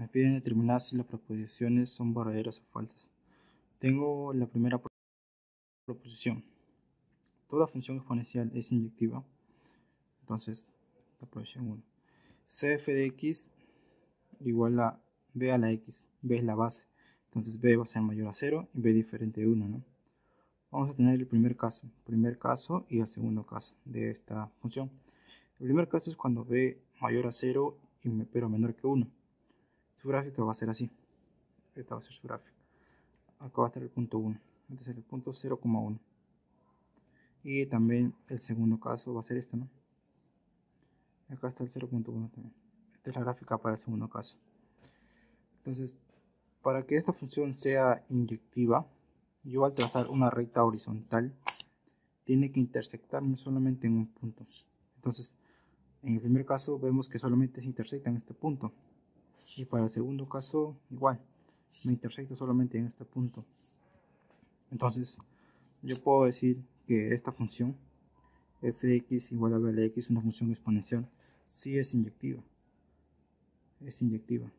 Me piden determinar si las proposiciones son verdaderas o falsas. Tengo la primera proposición. Toda función exponencial es inyectiva. Entonces, la proposición 1. Cf de x igual a b a la x. B es la base. Entonces b va a ser mayor a 0 y b diferente de 1, ¿no? Vamos a tener el primer caso y el segundo caso de esta función. El primer caso es cuando b mayor a 0 pero menor que 1. Su gráfica va a ser así. Esta va a ser su gráfica. Acá va a estar el punto 1. Este es el punto 0,1. Y también el segundo caso va a ser este, ¿no? Acá está el 0,1 también. Esta es la gráfica para el segundo caso. Entonces, para que esta función sea inyectiva, yo al trazar una recta horizontal, tiene que intersectar no solamente en un punto. Entonces, en el primer caso vemos que solamente se intersecta en este punto. Y para el segundo caso, igual, me intersecta solamente en este punto. Entonces, yo puedo decir que esta función, f de x igual a b de x, una función exponencial, sí es inyectiva. Es inyectiva.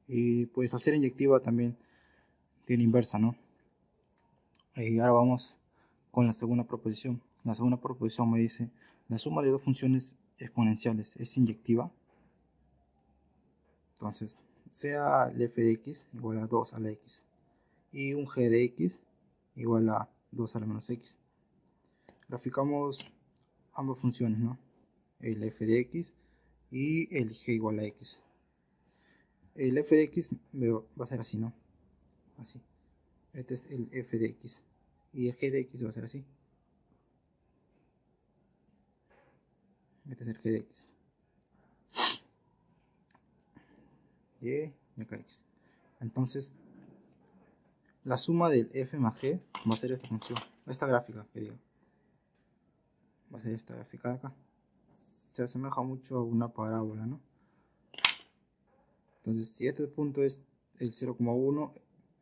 Y pues al ser inyectiva también tiene inversa, ¿no? Y ahora vamos con la segunda proposición. La segunda proposición me dice, la suma de dos funciones exponenciales es inyectiva. Entonces, sea el f de x igual a 2 a la x y un g de x igual a 2 a la menos x. Graficamos ambas funciones, ¿no? El f de x y el g igual a x. El f de x va a ser así, ¿no? Así. Este es el f de x. Y el g de x va a ser así. Este es el g de x. Y acá x. Entonces, la suma del f más g va a ser esta función. Esta gráfica que digo. Va a ser esta gráfica de acá. Se asemeja mucho a una parábola, ¿no? Entonces, si este punto es el 0,1,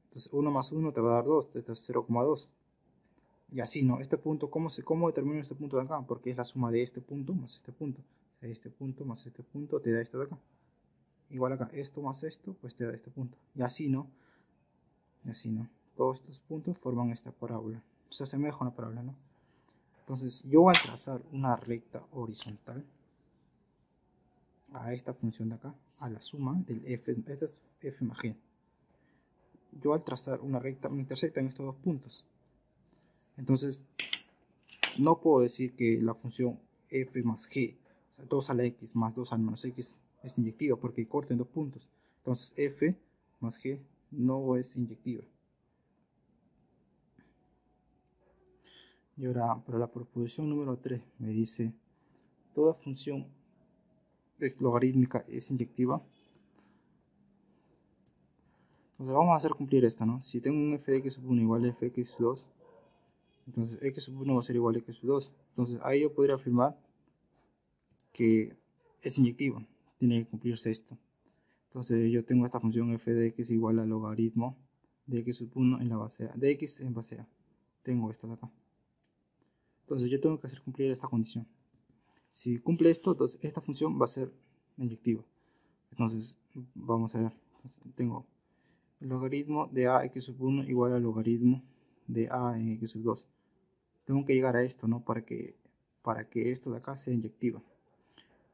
entonces 1 más 1 te va a dar 2, esto es 0,2. Y así, ¿no? Este punto, ¿cómo determino este punto de acá? Porque es la suma de este punto más este punto. Este punto más este punto te da esto de acá. Igual acá, esto más esto, pues te da este punto. Y así, ¿no? Y así, ¿no? Todos estos puntos forman esta parábola. Se asemeja a una parábola, ¿no? Entonces, yo al trazar una recta horizontal a esta función de acá, a la suma del f, esta es f más g. Yo al trazar una recta me intersecta en estos dos puntos. Entonces, no puedo decir que la función f más g, o sea, 2 a la x más 2 a la menos x, es inyectiva porque corta en dos puntos. Entonces, f más g no es inyectiva. Y ahora, para la proposición número 3, me dice, toda función logarítmica es inyectiva. Entonces vamos a hacer cumplir esta, ¿no? Si tengo un f de x sub 1 igual a f de x sub 2, entonces x sub 1 va a ser igual a x sub 2. Entonces ahí yo podría afirmar que es inyectiva. Tiene que cumplirse esto. Entonces yo tengo esta función f de x igual al logaritmo de x sub 1 en la base a, de x en base a. Tengo esto de acá. Entonces yo tengo que hacer cumplir esta condición. Si cumple esto, entonces esta función va a ser inyectiva. Entonces vamos a ver. Entonces, tengo el logaritmo de a x sub 1 igual al logaritmo de a en x sub 2. Tengo que llegar a esto, ¿no? Para que esto de acá sea inyectiva.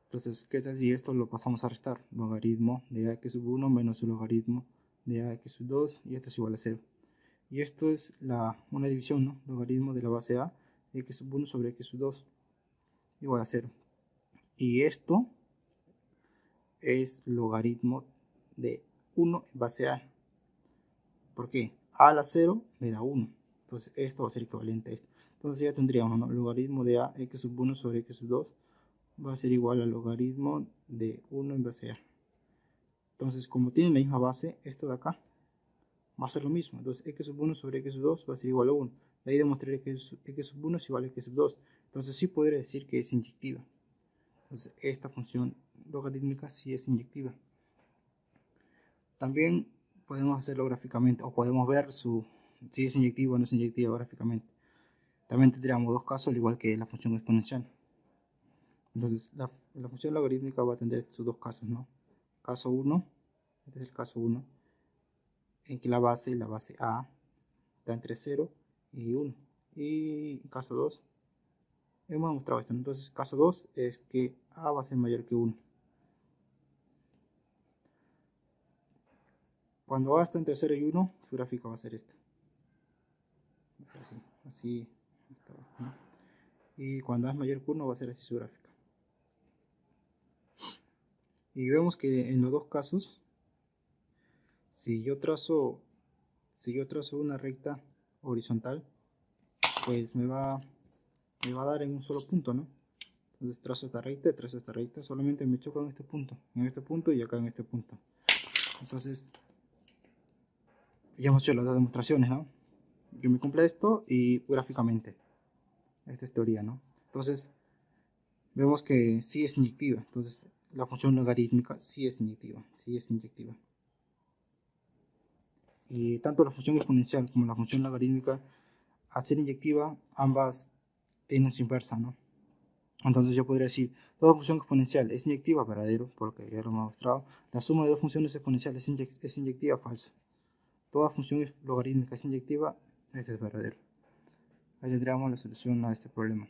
Entonces, ¿qué tal si esto lo pasamos a restar? Logaritmo de ax sub 1 menos el logaritmo de ax sub 2 y esto es igual a 0. Y esto es una división, ¿no? Logaritmo de la base a, x sub 1 sobre x sub 2 igual a 0. Y esto es logaritmo de 1 en base a. ¿Por qué? A a la 0 me da 1. Entonces esto va a ser equivalente a esto. Entonces ya tendríamos, ¿no? Logaritmo de a x sub 1 sobre x sub 2 va a ser igual al logaritmo de 1 en base a. Entonces, como tienen la misma base, esto de acá va a ser lo mismo. Entonces, x sub 1 sobre x sub 2 va a ser igual a 1. De ahí demostraré que x sub 1 es igual a x sub 2. Entonces, sí podría decir que es inyectiva. Entonces, esta función logarítmica sí es inyectiva. También podemos hacerlo gráficamente, o podemos ver si es inyectiva o no es inyectiva gráficamente. También tendríamos dos casos, al igual que la función exponencial. Entonces, la función logarítmica va a tener sus dos casos, ¿no? Caso 1, Este es el caso 1, en que la base A, está entre 0 y 1. Y en caso 2, hemos demostrado esto. Entonces, caso 2 es que A va a ser mayor que 1. Cuando A está entre 0 y 1, su gráfica va a ser esta. Así, hasta abajo, ¿no? Y cuando A es mayor que 1 va a ser así su gráfica. Y vemos que en los dos casos, si yo trazo una recta horizontal, pues me va a dar en un solo punto, ¿no? Entonces trazo esta recta, solamente me choco en este punto y acá en este punto. Entonces, ya hemos hecho las dos demostraciones, ¿no? Que me cumple esto y gráficamente. Esta es teoría, ¿no? Entonces, vemos que sí es inyectiva. Entonces, la función logarítmica sí es inyectiva. Y tanto la función exponencial como la función logarítmica, al ser inyectiva, ambas tienen su inversa, ¿no? Entonces yo podría decir, toda función exponencial es inyectiva, verdadero, porque ya lo hemos mostrado. La suma de dos funciones exponenciales es inyectiva, falso. Toda función logarítmica es inyectiva, este es verdadero. Ahí tendríamos la solución a este problema.